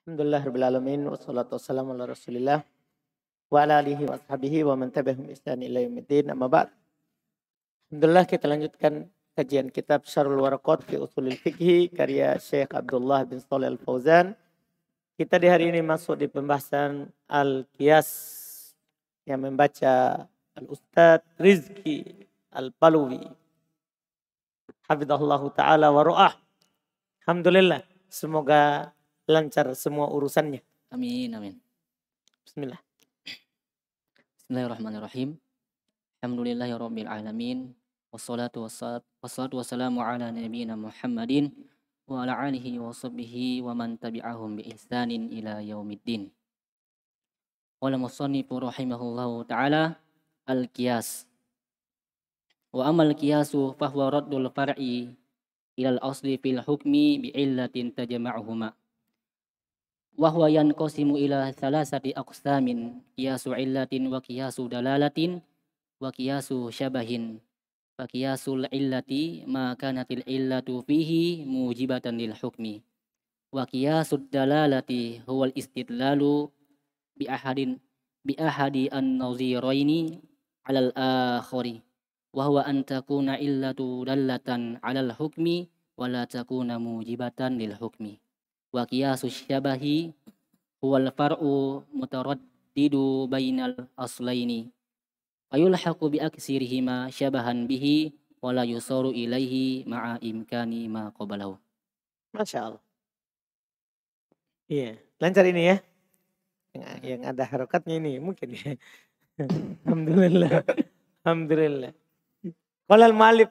Alhamdulillah rabbil alamin wassalatu wassalamu ala Rasulillah wa ala alihi wa ashabihi wa man tabi'ahum bi ihsan ila yaumiddin. Amma ba'd. Alhamdulillah kita lanjutkan kajian kitab Syarhul Waraqat fi Ushulil Fiqh karya Syekh Abdullah bin Shalih Al-Fauzan. Kita di hari ini masuk di pembahasan Al-Qiyas yang membaca Al-Ustadz Rizki Al-Paluwi. Hafizahullah ta'ala wa ru'ah. Alhamdulillah. Semoga lancar semua urusannya. Amin, amin. Bismillah. Bismillahirrahmanirrahim. Alhamdulillahirabbil alamin. Wassalatu wassalamu ala nabiyyina Muhammadin wa ala alihi wa sahbihi wa man tabi'ahum bi ihsanin ila yaumiddin. Qala musannifu rahimahullahu ta'ala al-qiyas. Wa amal qiyasu fahuwa raddul far'i ilal asli fil hukmi bi illatin tajma'uhuma. Wa huwa yanqasimu ila thalathati aqsamin, qiyasu illatin wa qiyasu dalalatin wa qiyasu syabahin. Fa qiyasul illati ma kanatil illatu fihi mujibatan lil hukmi. Wa qiyasud dalalati huwal istidlalu bi ahadi an-naziraini 'alal akhari. Wa huwa an takuna illatu dallatan 'alal hukmi wa la takuna mujibatan lil hukmi. Wa qiyasus syabahi huwal far'u mutaraddidu bainal aslaini ayulhaqu bi aksirihima syabahan bihi wa la yusaru ilaihi ma'a imkani ma qablahu. Masya Allah. Iya, lancar ini ya. Yang ada harokatnya ini mungkin ya. Alhamdulillah. Alhamdulillah. Qala al-mu'allif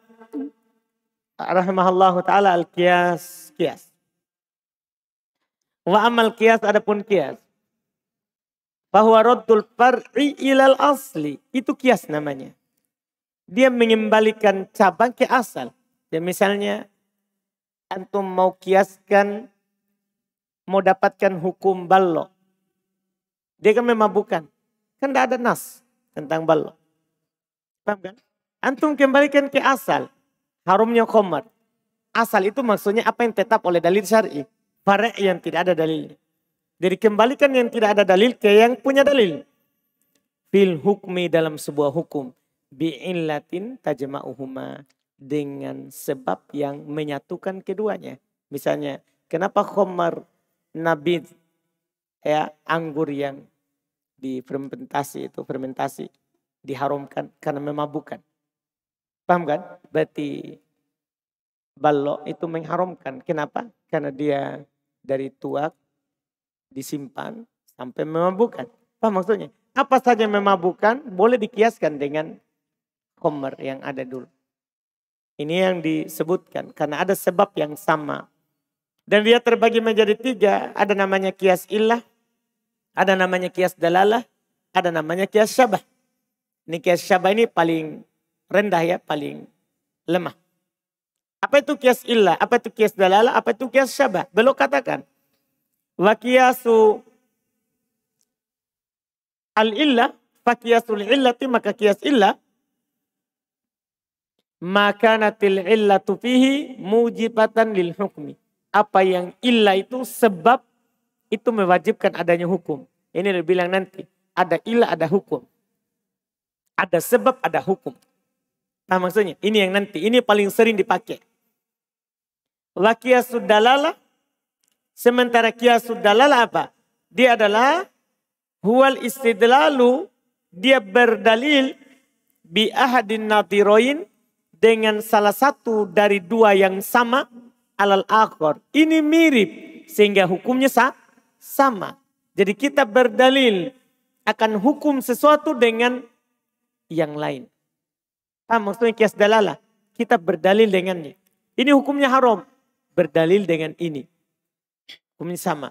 rahimahullahu ta'ala al-qiyas, qiyas. Wa amal qiyas, adapun qiyas. Bahwa raddul far'i ilal asli. Itu qiyas namanya. Dia mengembalikan cabang ke asal. Dan misalnya antum mau kiaskan, mau dapatkan hukum ballo. Dia kan memabukkan. Kan tidak ada nas tentang ballo. Paham kan? Antum kembalikan ke asal. Harumnya khamar. Asal itu maksudnya apa yang tetap oleh dalil syar'i. Fara' yang tidak ada dalilnya. Jadi kembalikan yang tidak ada dalil ke yang punya dalil. Fil hukmi, dalam sebuah hukum. Bi'illatin tajma'uhuma, dengan sebab yang menyatukan keduanya. Misalnya, kenapa khamar nabid, ya, anggur yang difermentasi itu, fermentasi, diharamkan karena memabukkan. Paham kan? Berarti ballo itu mengharamkan. Kenapa? Karena dia dari tuak disimpan sampai memabukkan. Paham maksudnya? Apa saja memabukkan boleh dikiaskan dengan khamar yang ada dulu. Ini yang disebutkan karena ada sebab yang sama. Dan dia terbagi menjadi 3. Ada namanya qiyas illah, ada namanya qiyas dalalah, ada namanya qiyas syabah. Ini qiyas syabah ini paling rendah ya, paling lemah. Apa itu qiyas illah? Apa itu qiyas dalalah? Apa itu qiyas syabah? Belum katakan. Wa qiyasu al-illah, fa qiyasul illati, maka qiyas illah, maka natil illatu fihi mujibatan lil hukmi. Apa yang illah itu sebab itu mewajibkan adanya hukum. Ini dibilang nanti. Ada illah, ada hukum. Ada sebab, ada hukum. Nah maksudnya ini yang nanti. Ini paling sering dipakai. Wa qiyasud dalalah. Sementara qiyasud dalalah apa? Dia adalah huwal istidlalu. Dia berdalil bi ahadin nadhirain, dengan salah satu dari 2 yang sama, alal akhar. Ini mirip sehingga hukumnya sama. Jadi kita berdalil akan hukum sesuatu dengan yang lain. Maksudnya qiyas dalalah. Kita berdalil dengannya. Ini hukumnya haram. Berdalil dengan ini. Hukumnya sama.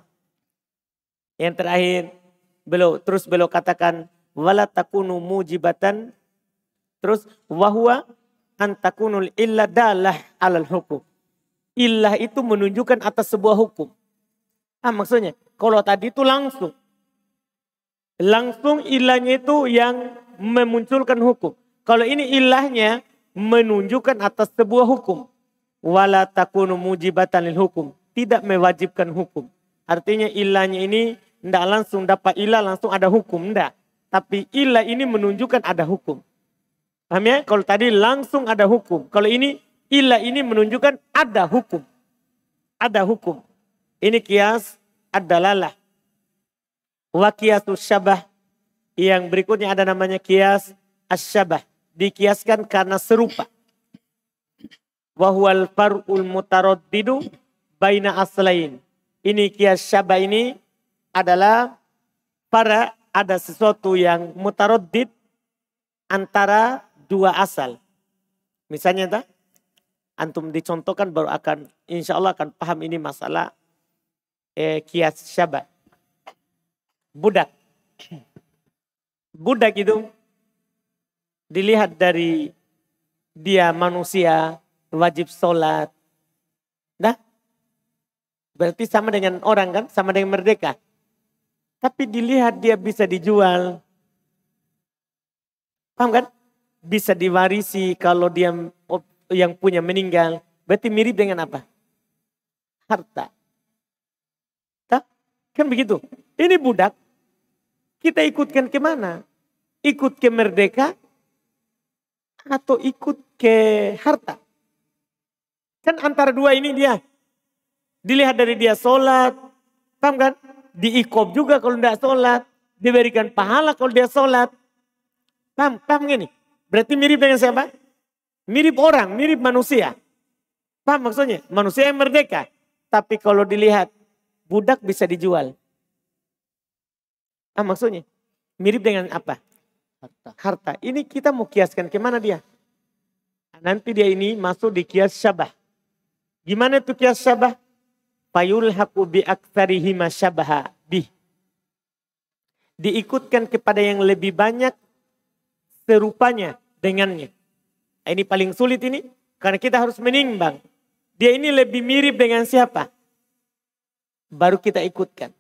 Yang terakhir, beliau katakan wala takunu mujibatan, terus wahwa antakunul illa dalah alal hukum. Illah itu menunjukkan atas sebuah hukum. Maksudnya kalau tadi itu langsung ilahnya itu yang memunculkan hukum. Kalau ini ilahnya menunjukkan atas sebuah hukum. Wala takunu mujibatan lil hukum. Tidak mewajibkan hukum. Artinya ilahnya ini tidak langsung dapat ilah, langsung ada hukum. Tidak. Tapi ilah ini menunjukkan ada hukum. Paham ya? Kalau tadi langsung ada hukum. Kalau ini ilah ini menunjukkan ada hukum. Ada hukum. Ini kias ad-dalalah. Wa kiasus syabah. Yang berikutnya ada namanya kias as-syabah. Dikiaskan karena serupa. Wa huwal far'ul mutaraddidu baina aslain. Ini kias syabah ini adalah ada sesuatu yang mutaraddid antara dua asal. Misalnya antum dicontohkan baru akan insya Allah akan paham ini masalah kias syabah. Budak. Budak itu dilihat dari dia manusia, wajib sholat. Nah, berarti sama dengan orang kan, sama dengan merdeka. Tapi dilihat dia bisa dijual. Paham kan? Bisa diwarisi kalau dia yang punya meninggal. Berarti mirip dengan apa? Harta. Kan begitu. Ini budak. Kita ikutkan kemana? Ikut ke merdeka atau ikut ke harta? Kan antara dua ini dia. Dilihat dari dia sholat. Paham kan? Diikob juga kalau tidak sholat. Diberikan pahala kalau dia sholat. Paham gini? Berarti mirip dengan siapa? Mirip orang, mirip manusia. Paham maksudnya? Manusia yang merdeka. Tapi kalau dilihat budak bisa dijual. Maksudnya? Mirip dengan apa? Harta. Ini kita mau kiaskan kemana dia? Nanti dia ini masuk di kias syabah. Gimana itu kias syabah? Fayulhaqu bi aktsarihi masyabaha bih. Diikutkan kepada yang lebih banyak serupanya dengannya. Ini paling sulit ini karena kita harus menimbang. Dia ini lebih mirip dengan siapa? Baru kita ikutkan.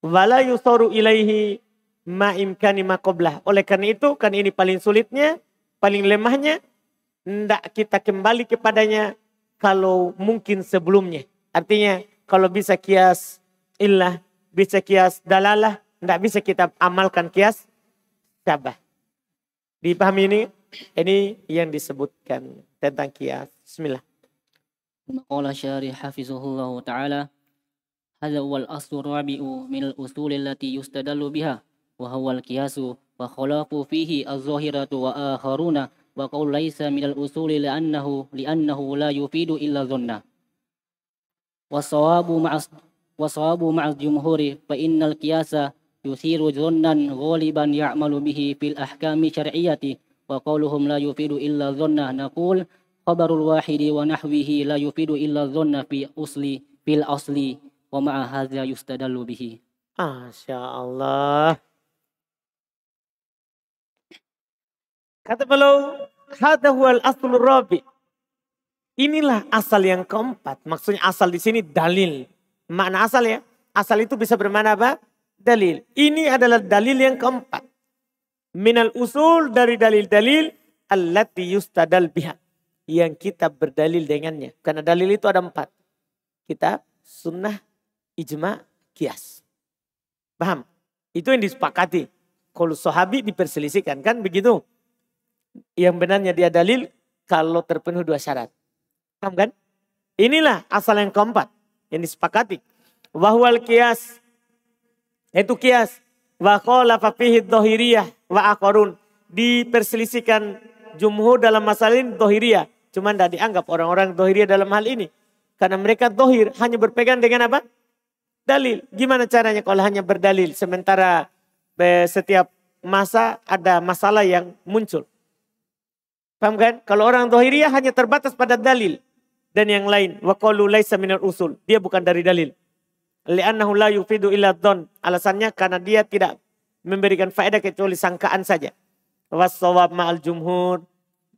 Wala yusaru ilaihi ma imkani ma qablah. Oleh karena itu kan ini paling sulitnya, paling lemahnya, hendak kita kembali kepadanya kalau mungkin sebelumnya. Artinya kalau bisa kias illah, bisa kias dalalah, tidak bisa kita amalkan kias syabah. Dipahami ini? Ini yang disebutkan tentang kias. Bismillah. Qala syarih hafizahullah ta'ala. Hadza wal aslu rabi'u min al-usul allati yustadallu biha wa huwa al-qiyasu wa khalafu fihi az-zahiratu wa akharuna wa qaul laisa min al-usul li'annahu la yufidu illa dhanna. Wasawabu ma'al jumhuri fa innal qiyasa yusiru dhannan ghaliban ya'malu bihi fil ahkami syar'iyyati wa qawluhum la yufidu illa dhanna naqul khabarul wahidi wa nahwihi la yufidu illa dhanna fil asli wa ma'a hadza yustadallu bihi. Masya Allah. Kata beliau, hadza huwal aslur rabi'. Inilah asal yang keempat. Maksudnya asal di sini dalil. Makna asal ya. Asal itu bisa bermakna apa? Dalil. Ini adalah dalil yang keempat. Minal usul dari dalil-dalil allati yustadal biha. Yang kita berdalil dengannya. Karena dalil itu ada 4. Kitab, sunnah, ijma, qiyas. Paham? Itu yang disepakati. Kalau sahabi diperselisihkan. Kan begitu? Yang benarnya dia dalil kalau terpenuhi 2 syarat. Paham kan? Inilah asal yang keempat yang disepakati. Wahwal qiyas. Itu qiyas. Wa khalafa fihi dhahiriyah wa akharun. Diperselisihkan jumhur dalam masalah ini dhahiriyah. Cuma tidak dianggap orang-orang dhahiriyah dalam hal ini. Karena mereka dhahir hanya berpegang dengan apa? Dalil. Gimana caranya kalau hanya berdalil. Sementara setiap masa ada masalah yang muncul. Paham kan? Kalau orang dhahiriyah hanya terbatas pada dalil. Dan yang lain. Wa qalu laisa minal usul. Dia bukan dari dalil. Li'annahu la yufidu illa dhon. Alasannya karena dia tidak memberikan faedah kecuali sangkaan saja. Wassawab ma'al jumhur.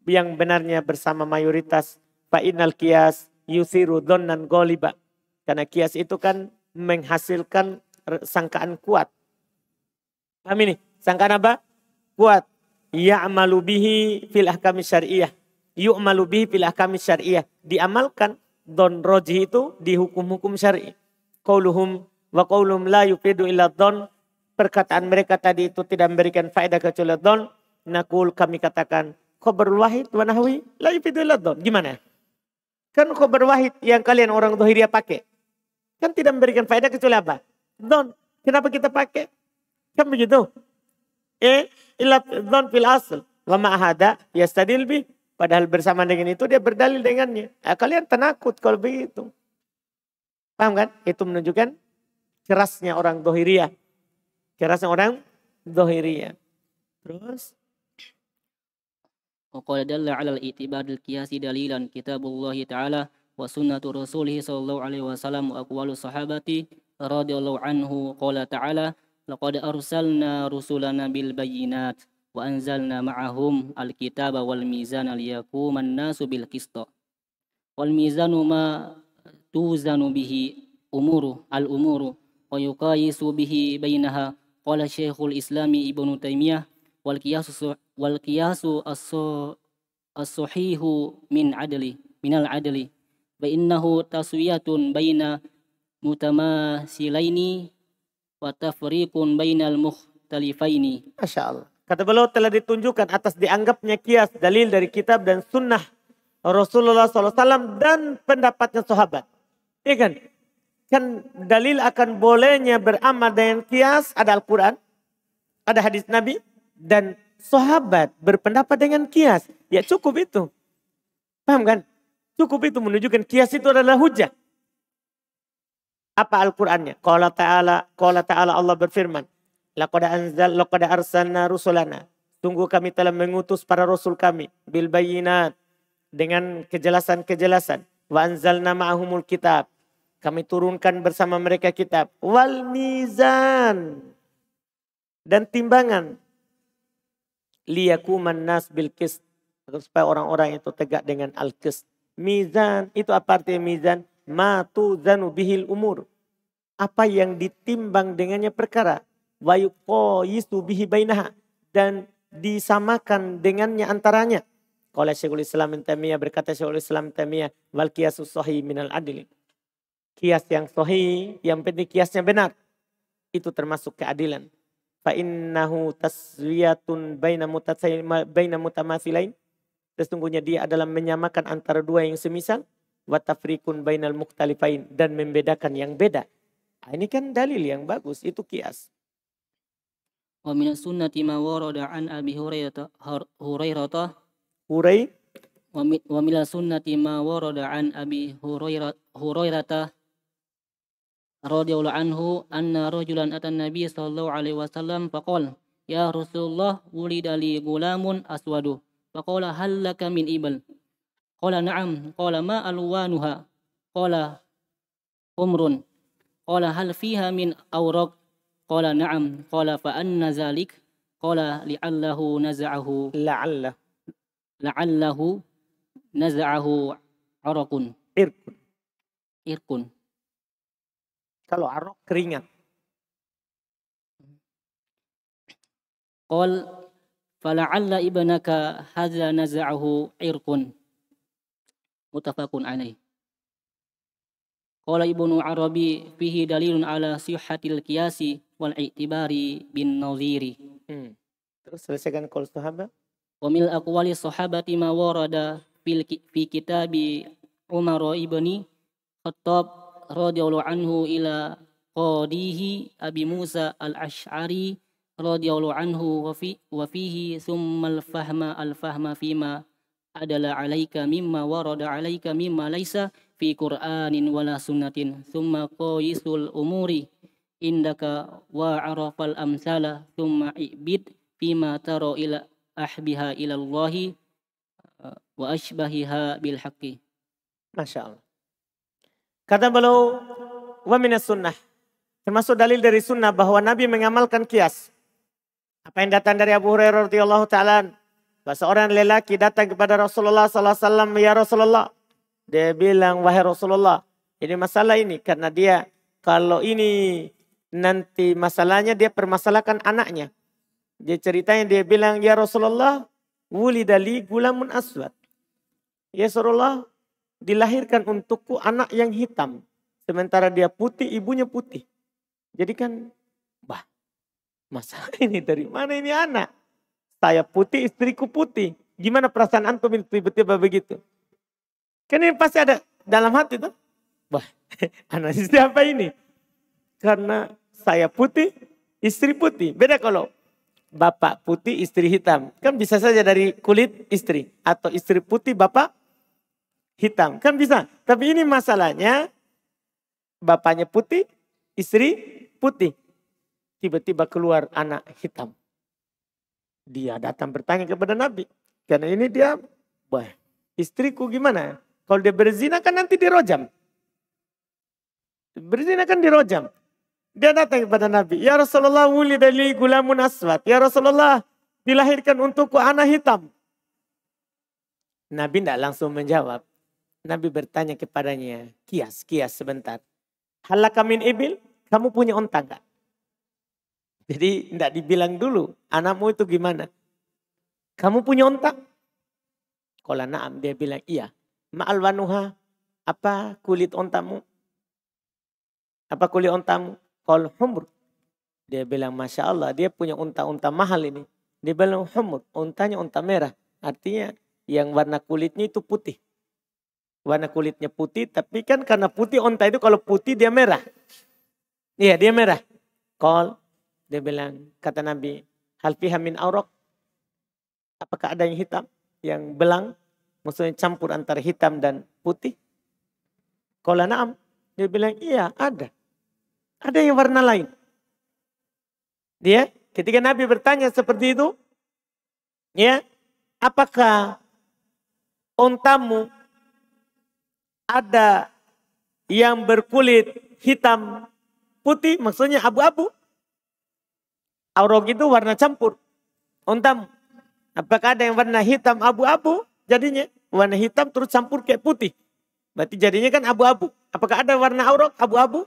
Yang benarnya bersama mayoritas. Fa'innal qiyas yusiru dhonnan ghaliba. Karena qiyas itu kan menghasilkan sangkaan kuat. Paham ini? Sangkaan apa? Kuat. Ya'malu bihi fil ahkami syari'iyah. Yu'malu bihi fil ahkami syari'iyah. Diamalkan don roji itu di hukum-hukum syar'i. qauluhum wa qaulum la yufidu illa dhon. Perkataan mereka tadi itu tidak memberikan faedah kecuali dhon. Naqul, kami katakan, khabarul wahid wa nahwi la yufidu illa dhon. Gimana? Kan khabar wahid yang kalian orang Dhahiriyah pakai. Kan tidak memberikan faedah kecuali apa? Dhon. Kenapa kita pakai? Kan begitu. Illa dhon fil asl. Wa ma'ahada yastadil bih. Padahal bersama dengan itu dia berdalil dengannya. Kalian tenakut kalau begitu. Paham kan? Itu menunjukkan kerasnya orang Dhahiriyah. Kerasnya orang Dhahiriyah. Terus. وقال دل على الاعتبار القياسي دليلا كتاب الله تعالى وسنة رسوله صلى الله عليه وسلم وأقوال الصحابة رضي الله عنه قال تعالى لقد أرسلنا رسلنا بالبينات وأنزلنا معهم الكتاب والميزان ليقوم الناس بالقسط والميزان ما توزن به الأمور ويقايس به بينها قال شيخ الإسلام ابن تيمية والقياس الصحيح من العدل فإنه تسوية بين متماثلين وتفريق بين المختلفين. Masya Allah. Kata beliau telah ditunjukkan atas dianggapnya kias dalil dari kitab dan sunnah Rasulullah SAW dan pendapatnya sahabat. Iya kan? Kan dalil akan bolehnya beramal dengan kias ada Al-Quran, ada hadis Nabi, dan sahabat berpendapat dengan kias. Ya cukup itu. Paham kan? Cukup itu menunjukkan kias itu adalah hujah. Apa Al-Qurannya? Qala ta'ala Allah berfirman. Laqad arsalna rusulana. Sungguh kami telah mengutus para rasul kami. Bil bayyinat. Dengan kejelasan-kejelasan. Wa anzalna ma'ahumul kitab. Kami turunkan bersama mereka kitab. Wal mizan. Dan timbangan. Liyakuman nas bil qist, supaya orang-orang itu tegak dengan al-qist. Mizan itu apa artinya mizan? Ma tuzanu bihil umur. Apa yang ditimbang dengannya perkara. Wa yuqayisu bihi bainaha, dan disamakan dengannya antaranya. Qala Syekhul Islam Ibnu Taimiyah, berkata Syekhul Islam Ibnu Taimiyah, wal qiyasus sahih minal adli. Kias yang sahih, yang penting kiasnya benar. Itu termasuk keadilan. Fa'innahu taswiyatun baina mutamathilain. Sesungguhnya dia adalah menyamakan antara dua yang semisal. Wa tafrikun bainal mukhtalifain, dan membedakan yang beda. Ini kan dalil yang bagus, itu kias. Wa minas sunnati ma warada an Abi Hurairah wa minas sunnati ma warada an Abi Hurairah radhiyallahu anhu anna rajulan atan nabiy sallallahu alaihi wasallam faqala ya Rasulullah wulida li gulamun aswadu faqala hal laka min ibl qala na'am qala ma alwanuha qala umrun qala hal fiha min awraq qala na'am qala fa anna zalik qala la'allahu naza'ahu araqun irkun. Kalau arok keringat. Qal fala'alla ibnaka hadza naza'ahu irqun. Muttafaqun alaih. Qala Ibnu Arabi fihi dalilun ala sihhatil qiyasi wal i'tibari bin nadhiri. Terus selesaikan qaul sahabat. Wa mil aqwali sahabati ma warada fi kitabi Umar ibni Khattab radhiyallahu anhu ila qadihi Abi Musa al-Ash'ari radhiyallahu anhu wa fihi thumma al-fahma fima adala alaika mimma warada alaika mimma laisa fi Qur'anin wala sunnatin thumma qayisul umuri indaka wa arafal amsala thumma ibid fima tara ila ahbiha ila Allahi wa ashbahiha bil haqqi. Masya Allah. Kata beliau, wa minas sunnah. Termasuk dalil dari sunnah bahwa Nabi mengamalkan kias. Apa yang datang dari Abu Hurairah radhiyallahu ta'ala. Bahwa seorang lelaki datang kepada Rasulullah SAW. Ya Rasulullah. Dia bilang, wahai Rasulullah. Ini masalah ini. Karena dia, kalau ini nanti masalahnya, dia permasalahkan anaknya. Dia ceritanya, dia bilang, ya Rasulullah. Wulidali gulamun aswad. Ya Rasulullah. Dilahirkan untukku anak yang hitam. Sementara dia putih, ibunya putih. Jadi kan, masalah ini dari mana ini anak? Saya putih, istriku putih. Gimana perasaan antum tiba-tiba begitu? Kan ini pasti ada dalam hati tuh. Anak siapa ini? Karena saya putih, istri putih. Beda kalau bapak putih, istri hitam. Kan bisa saja dari kulit istri. Atau istri putih, bapak hitam. Kan bisa. Tapi ini masalahnya, bapaknya putih, istri putih. Tiba-tiba keluar anak hitam. Dia datang bertanya kepada Nabi. Karena ini dia, istriku gimana? Kalau dia berzina kan nanti dirojam. Berzina kan dirojam. Dia datang kepada Nabi. Ya Rasulullah, wulida li gulamun aswad. Ya Rasulullah, dilahirkan untukku anak hitam. Nabi tidak langsung menjawab. Nabi bertanya kepadanya, kias sebentar. Halaka min ibil, kamu punya onta enggak? Jadi tidak dibilang dulu, anakmu itu gimana? Kamu punya onta? Qala na'am, dia bilang iya. Ma'alwanuha, apa kulit ontamu? Apa kulit ontamu? Qal humur. Dia bilang Masya Allah, dia punya unta-unta mahal ini. Dia bilang humur, untanya unta merah. Artinya yang warna kulitnya itu putih. Warna kulitnya putih, tapi kan karena putih onta itu kalau putih dia merah. Iya dia merah. Qal, dia bilang, kata Nabi, hal fiha min auraq? Apakah ada yang hitam? Yang belang? Maksudnya campur antara hitam dan putih? Qala na'am. Dia bilang, iya ada. Ada yang warna lain. Dia, ketika Nabi bertanya seperti itu, ya, apakah ontamu ada yang berkulit hitam putih, maksudnya abu-abu? Aurok itu warna campur. Ontamu, apakah ada yang warna hitam abu-abu? Jadinya warna hitam terus campur kayak putih. Berarti jadinya kan abu-abu. Apakah ada warna aurok abu-abu?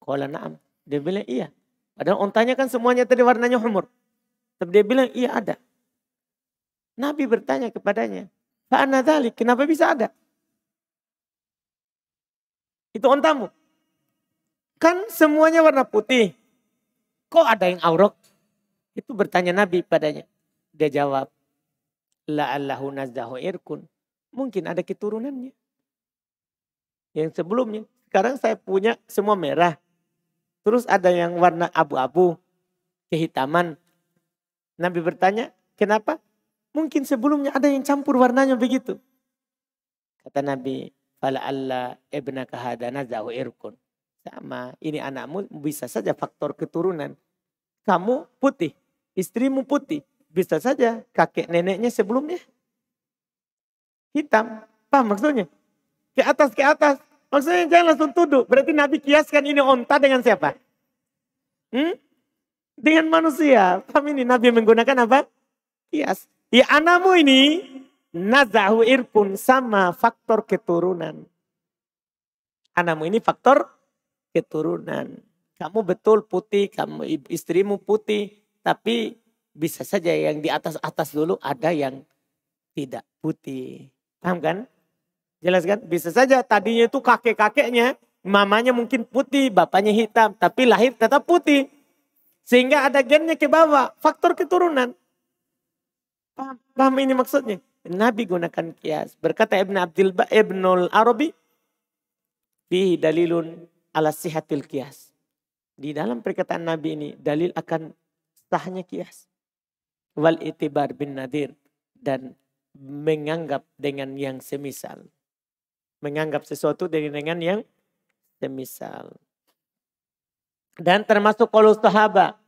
Qala na'am. Dia bilang iya. Padahal ontanya kan semuanya tadi warnanya humur. Tapi dia bilang iya ada. Nabi bertanya kepadanya, fa'ana dzalik, kenapa bisa ada? Itu ontamu. Kan semuanya warna putih. Kok ada yang aurok? Itu bertanya Nabi padanya. Dia jawab, la'allahu nazdahu irkun. Mungkin ada keturunannya. Yang sebelumnya. Sekarang saya punya semua merah. Terus ada yang warna abu-abu. Kehitaman. Nabi bertanya, kenapa? Mungkin sebelumnya ada yang campur warnanya begitu. Kata Nabi, fala'alla ibnaka hada nazdahu irkun. Sama, ini anakmu bisa saja faktor keturunan. Kamu putih, istrimu putih. Bisa saja kakek neneknya sebelumnya hitam. Paham maksudnya? Ke atas. Maksudnya jangan langsung tuduh. Berarti Nabi kiaskan ini onta dengan siapa? Dengan manusia. Paham ini Nabi menggunakan apa? Kias. Ya anakmu ini nazahu irkun sama faktor keturunan. Anakmu ini faktor keturunan. Kamu betul putih, kamu istrimu putih, tapi bisa saja yang di atas dulu ada yang tidak putih. Paham kan? Jelas kan? Bisa saja tadinya itu kakek-kakeknya, mamanya mungkin putih, bapaknya hitam, tapi lahir tetap putih. Sehingga ada gennya ke bawah, faktor keturunan. Paham ini maksudnya? Nabi gunakan kias. Berkata Ibnul Arabi, fihi dalilun ala sihatil kias. Di dalam perkataan Nabi ini dalil akan sahnya kias. Wal itibar bin nadir. Dan menganggap dengan yang semisal. Menganggap sesuatu dengan yang semisal. Dan termasuk kalau sahabat.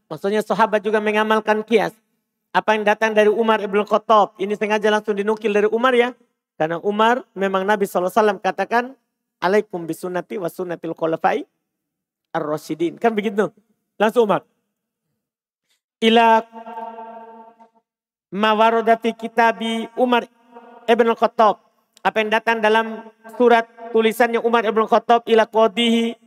Maksudnya sahabat juga mengamalkan kias. Apa yang datang dari Umar ibn Khattab. Ini sengaja langsung dinukil dari Umar ya. Karena Umar memang Nabi SAW katakan. Alaikum bisunnati wa sunnatil khulafai ar-rasyidin. Kan begitu. Langsung Umar. Ila mawarodati kitabi Umar ibn Khattab. Apa yang datang dalam surat tulisannya Umar ibn Khattab ila qodihi.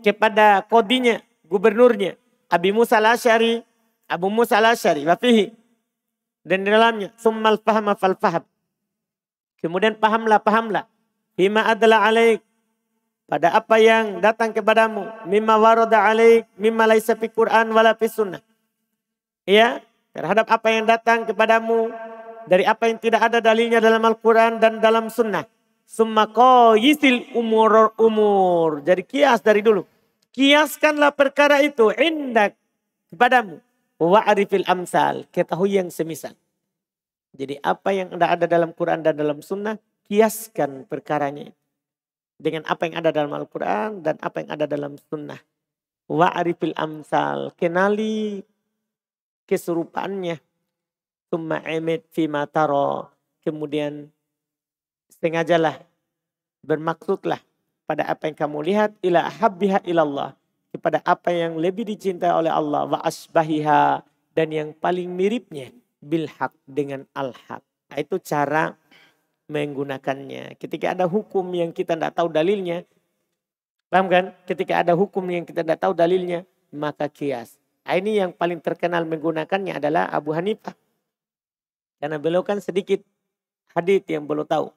Kepada kodinya, gubernurnya. Abi Musa al-Asy'ari. Abu Musa al-Asy'ari. Wafihi. Dan di dalamnya. Summal fahma fal faham. Kemudian pahamlah. Bima adalah alaik. pada apa yang datang kepadamu, mimma warada alaik mimma laisa fi Qur'an wala fi sunnah. Ya, terhadap apa yang datang kepadamu dari apa yang tidak ada dalilnya dalam Al-Qur'an dan dalam sunnah. Summa qayisil umur. Jadi kias dari dulu. Kiaskanlah perkara itu indak kepadamu. Wa'rifil amsal, ketahui yang semisal. Jadi apa yang ada dalam Quran dan dalam sunnah, kiaskan perkaranya dengan apa yang ada dalam Al-Quran dan apa yang ada dalam sunnah. Wa'rifil amsal, kenali keserupaannya. Tsumma imid fima taro, kemudian sengajalah, bermaksudlah pada apa yang kamu lihat, ila habbiha ilallah, kepada apa yang lebih dicintai oleh Allah, wa asbahiha, dan yang paling miripnya bil haq, dengan al-haq. Nah, itu cara menggunakannya. Ketika ada hukum yang kita tidak tahu dalilnya, paham kan? Ketika ada hukum yang kita tidak tahu dalilnya, maka kias. Nah, ini yang paling terkenal menggunakannya adalah Abu Hanifah. Karena beliau kan sedikit hadits yang beliau tahu.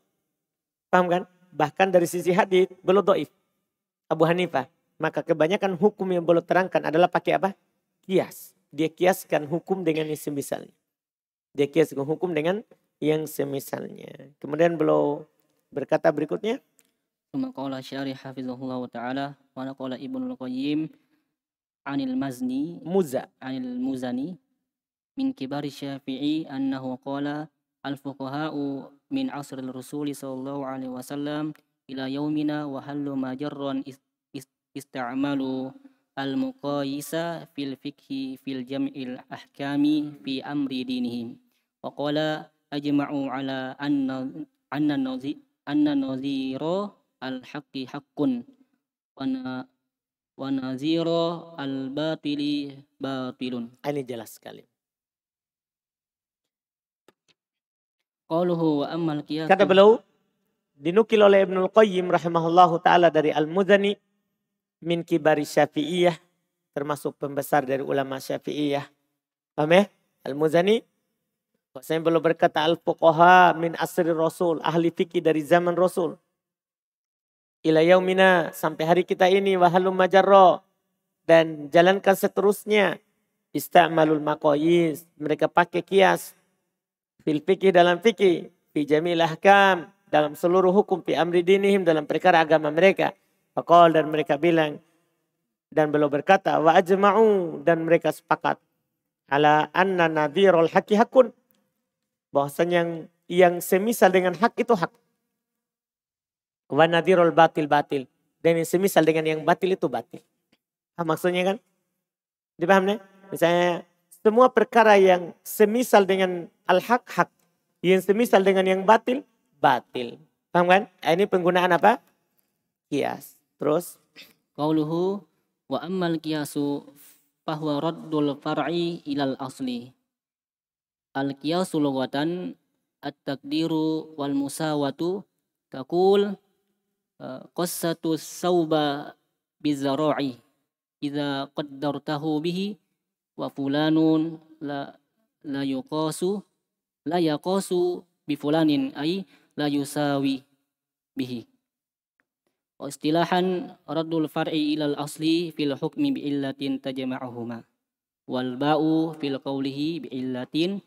Paham kan? Bahkan dari sisi hadits beliau dhaif. Abu Hanifah. Maka kebanyakan hukum yang beliau terangkan adalah pakai apa? Kias. Dia kiaskan hukum dengan yang semisalnya. Dia kiaskan hukum dengan yang semisalnya. Kemudian beliau berkata berikutnya. Tsumma qala syarih hafizahullah ta'ala wa naqala Ibnul Qayyim anil Muzani min kibari Syafi'i annahu qala al-fuqaha'u min asril Rasuli sallallahu alaihi wasallam ila yaumina wa hallu majarran ista'malu al-muqayisa fil fikhi fil jam'il ahkami fi amri dinihim. Wa qala ajma'u ala anna nadhira al-haqqi haqqun wa nazira al-batili batilun. Ini jelas sekali. Qaluhu wa ammal qiyas. Kata beliau, dinukil oleh Ibnul Qayyim rahimahullahu ta'ala dari Al-Muzani min kibari Syafi'iyah, termasuk pembesar dari ulama Syafi'iyah. Paham ya? Al-Muzani, saya belum berkata al-fuqaha min asri Rasul, ahli fikih dari zaman Rasul. Ila yaumina, sampai hari kita ini, wahalum majarro, dan jalankan seterusnya. Ista'malul maqayis, mereka pakai kias. Fil fikih, dalam fikih, fi jamil ahkam, dalam seluruh hukum, fi amri dinihim, dalam perkara agama mereka. Faqal, dan mereka bilang, dan beliau berkata, wa ajma'u, dan mereka sepakat, ala anna nadhirul haqqi hakun, bahwasanya yang semisal dengan hak itu hak. Wa nadhirul batil batil, dan yang semisal dengan yang batil itu batil. Maksudnya kan? Dipaham nih? Misalnya, semua perkara yang semisal dengan al-haq, hak. Yang semisal dengan yang batil, batil. Paham kan? Ini penggunaan apa? Kias. Terus? Qauluhu wa ammal qiyasu fahuwa raddul far'i ilal asli. Al-qiyasu lughatan at-taqdiru wal musawatu taqul qassatu sawba bizara'i idza qaddartahu bihi wa fulanun la yaqasu bi fulanin ay la yusawi bihi. Wa istilahan raddul far'i ilal asli fil hukmi bi illatin tajma'uhuma wal ba'u fil qawlihi bi illatin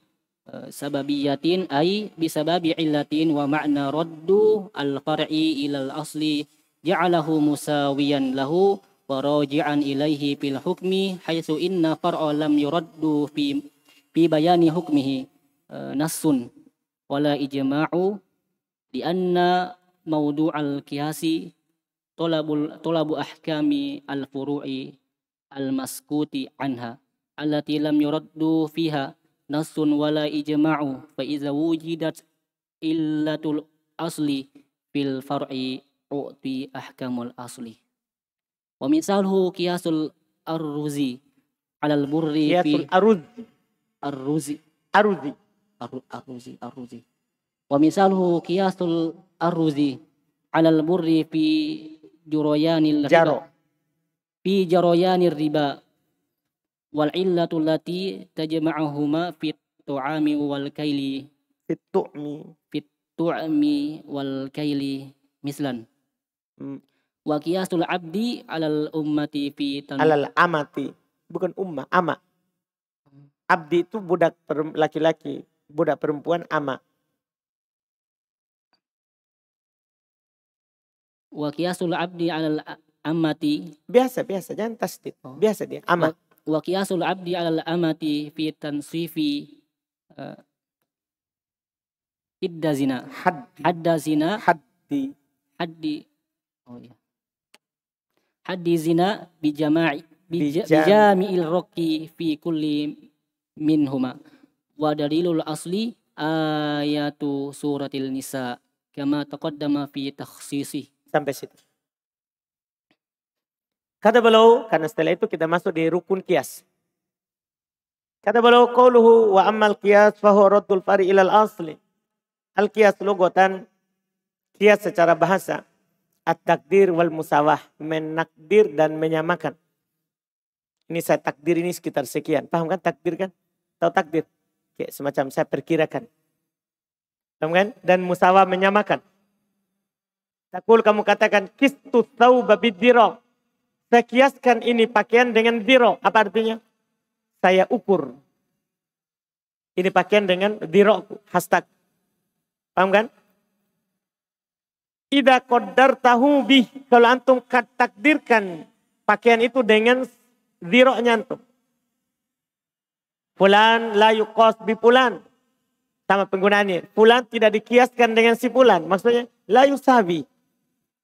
sababiyatin ay bi sababi illatin wa ma'na raddu al far'i ilal asli ja'alahu musawiyan lahu wa raji'an ilaihi fil hukmi haitsu inna far'a lam yuraddu fi bayani hukmihi nassun wala ijma'u li anna mawdu'al qiyasi talabu ahkami al furu'i al maskuti anha allati lam yuraddu fiha nassun wala ijma'u fa idza wujidat illatul asli fil far'i u'ti ahkamul asli. Wa misalhu qiyasul arruzi alal burri fi arruzi. Wa misalhu qiyasul arruzi alal burri fi juroyanil riba. Fi jaroyanir riba wal illatu allati tajma'uhuma fit tu'ami wal kaili fit tu'mi wal kaili mislan. Wa qiyasul abdi alal ummati fi Alal amati. Bukan ummah, ama. Abdi itu budak laki-laki. Budak perempuan ama. Wa qiyasul abdi alal amati. Biasa. Jangan tasdid. Biasa dia, ama. Wa qiyasul abdi alal amati fi tansifi idda zina. Hadda zina. Haddi. Oh ya. Haddi zina bijami'il roki fi kulli minhuma. Wa dalilul asli ayatu suratil nisa kama taqaddama fi takhsisi. Sampai situ. Kata beliau, karena setelah itu kita masuk di rukun qiyas. Kata beliau, qauluhu wa ammal qiyas fahuwa raddul fari ilal asli. Al-qiyas lugatan, qiyas secara bahasa. At-takdir wal musawah, menakdir dan menyamakan. Ini saya takdir ini sekitar sekian. Paham kan takdir kan? Tahu takdir? Kayak semacam saya perkirakan. Paham kan? Dan musawah menyamakan. Takul kamu katakan kistu thawba bidiro. Saya kiaskan ini pakaian dengan diro. Apa artinya? Saya ukur. Ini pakaian dengan diro. Hashtag. Paham kan? Ida qadar tahu bih. Kalau antum takdirkan pakaian itu dengan ziroknya antum. Fulan la yuqas bi fulan. Sama penggunaannya. Fulan tidak dikiaskan dengan si fulan. Maksudnya la yusabi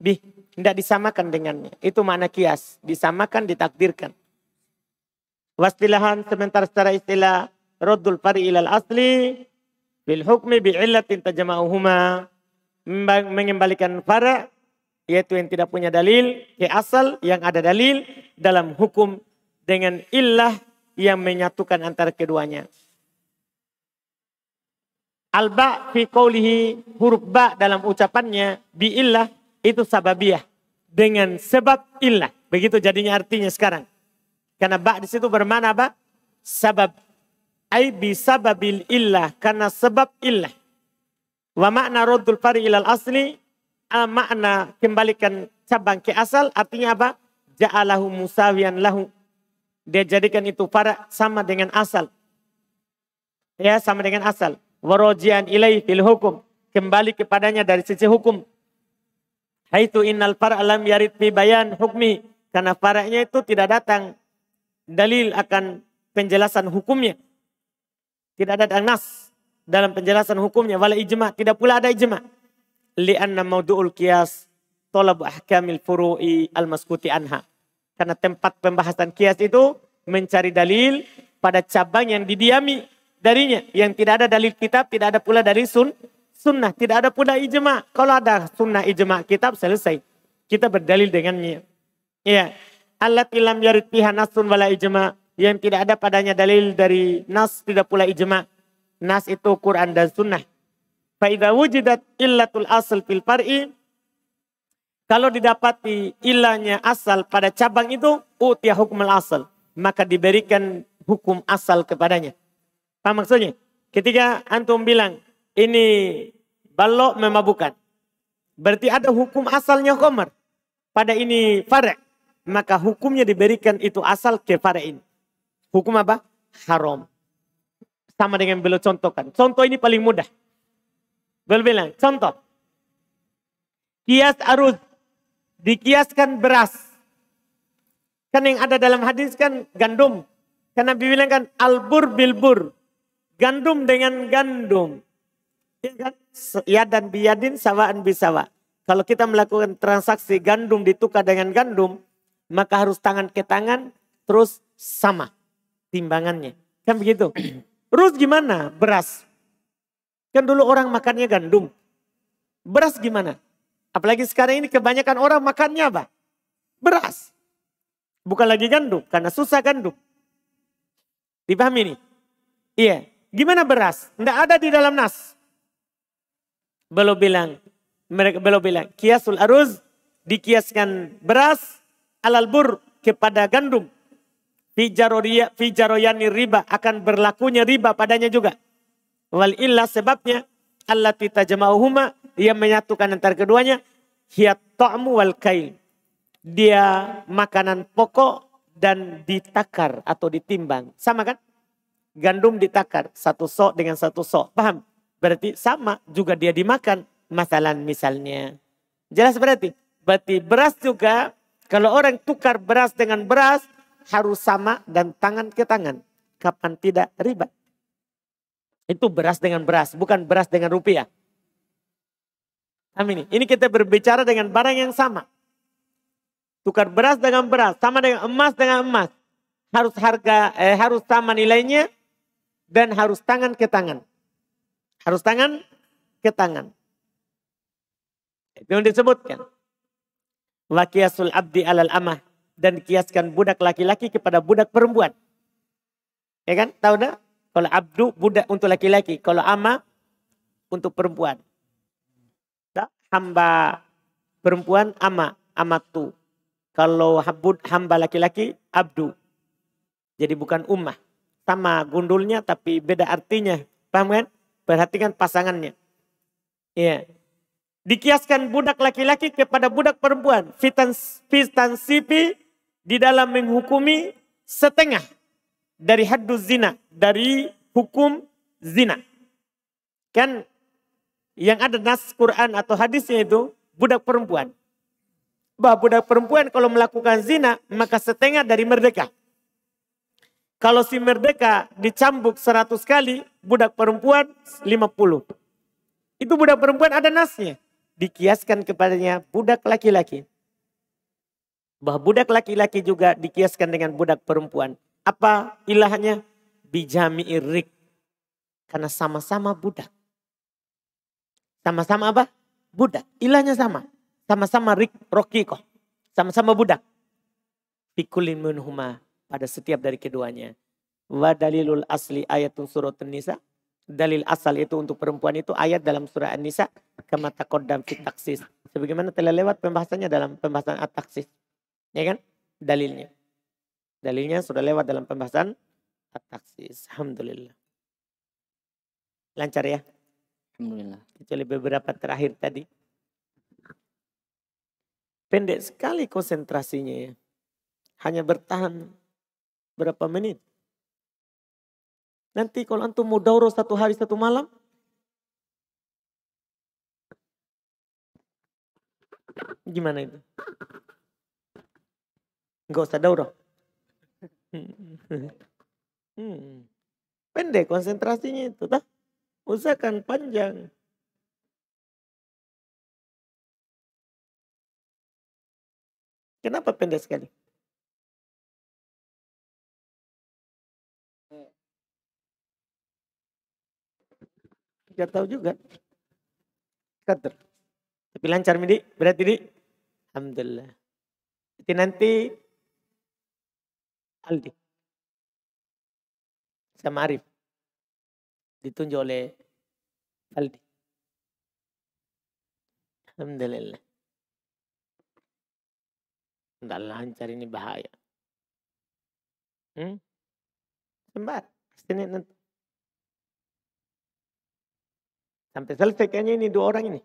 bih. Tidak disamakan dengannya. Itu makna kias. Disamakan, ditakdirkan. Wastilahan sementara secara istilah. Raddul fari ilal asli. Bil hukmi bi'illatin tajama'uhuma. Mengembalikan fara, yaitu yang tidak punya dalil, ke asal yang ada dalil dalam hukum dengan illah yang menyatukan antara keduanya. Al-ba' fi qawlihi, huruf ba' dalam ucapannya, bi illah, itu sababiyah. Dengan sebab illah. Begitu jadinya artinya sekarang. Karena ba' di situ bermakna apa? Sabab. Ai bi sababil illah, karena sebab illah. Wa makna raddul fari ilal asli, makna kembalikan cabang ke asal, artinya apa? Ja'alahu musawiyan lahu. Dia jadikan itu fara sama dengan asal. Ya, sama dengan asal. Warojian ilai fil hukum. Kembali kepadanya dari sisi hukum. Haitu innal fara' lam yarid fi bayan hukmi. Karena fara'nya itu tidak datang dalil akan penjelasan hukumnya. Tidak ada nas dalam penjelasan hukumnya, wala ijma, tidak pula ada ijma. Li'anna maudu'ul qiyas talabu ahkamil furu'i al-maskuti anha. Karena tempat pembahasan qiyas itu mencari dalil pada cabang yang didiami darinya, yang tidak ada dalil kitab, tidak ada pula dalil sunnah, tidak ada pula ijma. Kalau ada sunnah ijma kitab selesai. Kita berdalil dengannya. Ya, allati lam yarid fiha nasun wala ijma, yang tidak ada padanya dalil dari nas, tidak pula ijma. Nas itu Quran dan Sunnah. Fa'idha wujidat illatul asal fil far'i. Kalau didapati ilahnya asal pada cabang itu. Utiya hukmul asal. Maka diberikan hukum asal kepadanya. Apa maksudnya? Ketika antum bilang. Ini balok memabukkan. Berarti ada hukum asalnya khamar. Pada ini fara'. Maka hukumnya diberikan itu asal ke fara' ini. Hukum apa? Haram. Sama dengan beliau contohkan. Contoh ini paling mudah. Beliau bilang, contoh. Kias aruz. Dikiaskan beras. Kan yang ada dalam hadis kan gandum. Karena Nabi bilang kan albur bilbur. Gandum dengan gandum. Ya kan? Yadan biyadin sawaan bisawa. Kalau kita melakukan transaksi gandum ditukar dengan gandum. Maka harus tangan ke tangan. Terus sama timbangannya. Kan begitu. Terus gimana? Beras. Kan dulu orang makannya gandum. Beras gimana? Apalagi sekarang ini kebanyakan orang makannya apa? Beras. Bukan lagi gandum. Karena susah gandum. Dipahami nih? Iya. Gimana beras? Tidak ada di dalam nas. Beliau bilang. Kiasul aruz. Dikiaskan beras. Alal bur. Kepada gandum. Fijaroyani riba, akan berlakunya riba padanya juga. Wal illah sebabnya allati tajma'uhuma, yang menyatukan antara keduanya, hiya ta'mu wal kail. dia makanan pokok dan ditakar atau ditimbang. Sama kan? Gandum ditakar, satu sok dengan satu sok. Paham? Berarti sama juga dia dimakan. Misalnya. Jelas berarti? Berarti beras juga, kalau orang tukar beras dengan beras, harus sama dan tangan ke tangan. Kapan tidak riba? Itu beras dengan beras, bukan beras dengan rupiah. Amin. Ini kita berbicara dengan barang yang sama. Tukar beras dengan beras, sama dengan emas. Harus sama nilainya dan harus tangan ke tangan. Harus tangan ke tangan. Itu yang disebutkan. Wa qiyasul abdi alal amah, dan kiaskan budak laki-laki kepada budak perempuan. Ya kan? Tahu dah? Kalau abdu budak untuk laki-laki, kalau ama untuk perempuan. Hamba perempuan amatu. Kalau hamba laki-laki abdu. Jadi bukan ummah. Sama gundulnya tapi beda artinya. Paham kan? Perhatikan pasangannya. Iya. Dikiaskan budak laki-laki kepada budak perempuan. Fitansipi di dalam menghukumi setengah dari hadduz zina. Dari hukum zina. Kan yang ada nas Quran atau hadisnya itu budak perempuan. Bahwa budak perempuan kalau melakukan zina maka setengah dari merdeka. Kalau si merdeka dicambuk 100 kali, budak perempuan 50. Itu budak perempuan ada nasnya. Dikiaskan kepadanya budak laki-laki. Bahwa budak laki-laki juga dikiaskan dengan budak perempuan. Apa ilahnya? Bijami'ir rik. Karena sama-sama budak. Sama-sama apa? Budak. Ilahnya sama. Sama-sama rokikoh. Sama-sama budak. Fikulin minhuma. Pada setiap dari keduanya. Wa dalilul asli ayatun surat An-Nisa. Dalil asal itu untuk perempuan itu ayat dalam surah An-Nisa. Kama taqaddam fit taksis. Sebagaimana telah lewat pembahasannya dalam pembahasan at-taksis. Ya kan? Dalilnya. Dalilnya sudah lewat dalam pembahasan at-taksis. Alhamdulillah. Lancar ya? Alhamdulillah. Kecuali beberapa terakhir tadi. Pendek sekali konsentrasinya ya. Hanya bertahan berapa menit. Nanti kalau antum mau daurah 1 hari 1 malam. Gimana itu? Enggak usah daurah. Pendek konsentrasinya itu. Usahakan panjang. Kenapa pendek sekali? Tidak tahu juga. Kader. Tapi lancar Midi. Berarti di. Alhamdulillah. Jadi nanti Aldi. Sama Arif. Ditunjuk oleh Aldi. Alhamdulillah. Tidak lancar ini bahaya. Sembar. Senin nanti. Sampai selesai kayaknya ini 2 orang ini.